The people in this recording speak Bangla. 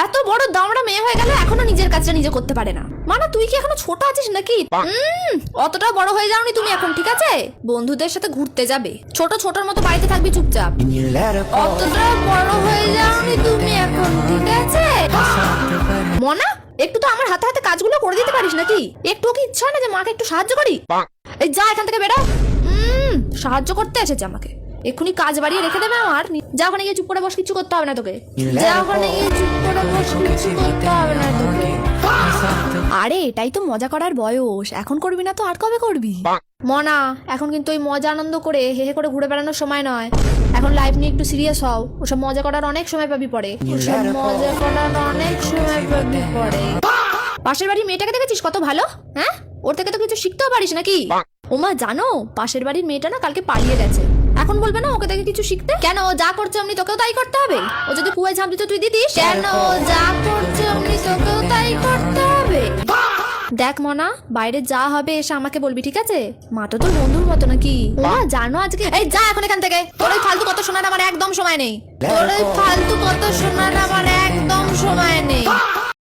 এত বড় দামড়া মেয়ে হয়ে গেল এখনো নিজের কাজটা নিজে করতে পারে না। মানে তুই কি এখনো ছোট আছিস নাকি? অতটা বড় হয়ে যাওনি তুমি এখন, ঠিক আছে? বন্ধুদের সাথে ঘুরতে যাবে, ছোট ছোটর মতো বাড়িতে থাকবি চুপচাপ। অতটা বড় হয়ে যাওনি তুমি এখন, ঠিক আছে? মনা, একটু তো আমার হাতে হাতে কাজগুলো করে দিতে পারিস নাকি? একটু কি ইচ্ছা হয় না যে মাকে একটু সাহায্য করি? এই যা এখান থেকে বেরো। সাহায্য করতে এসেছে আমাকে, এক্ষুনি কাজ বাড়িয়ে রেখে দেবে আমার। যা ওখানে গিয়ে চুপ করে বস, কিছু করতে হবে না তোকে। যা ওখানে গিয়ে চুপ করে বস, কিছু করতে হবে না তোকে। আরে এটাই তো মজা করার বয়স, এখন করবি না তো আর কবে করবি? মনা, এখন কিন্তু ওই মজা আনন্দ করে হে হে করে ঘুরে বেড়ানোর সময় নয়। এখন লাইফ নিয়ে একটু সিরিয়াস হও। ওসব মজা করার অনেক সময় পাবি পরে, ওসব মজা করার অনেক সময় পাবি পরে। পাশের বাড়ির মেয়েটাকে দেখেছিস কত ভালো? হ্যাঁ, ওর থেকে তো কিছু শিখতেও পারিস নাকি? ওমা জানো, পাশের বাড়ির মেয়েটা না কালকে পালিয়ে গেছে। এখন বলবে না ওকে দেখে কিছু শিখতে? কেন ও যা করছে অমনি তোকেও তাই করতে হবে? ও যদি কুয়ায় ঝাঁপ দিত তুই দিতিস? কেন ও যা করছে অমনি তোকেও তাই করতে হবে? দেখ মনা, বাইরে যা হবে এসে আমাকে বলবি, ঠিক আছে? মা তো তোর বন্ধুর মতো নাকি? ওমা জানো আজকে, এই যা এখন এখান থেকে। তোর ওই ফালতু কত শোনার আমার একদম সময় নেই। তোর ওই ফালতু কত শোনার আমার একদম সময় নেই।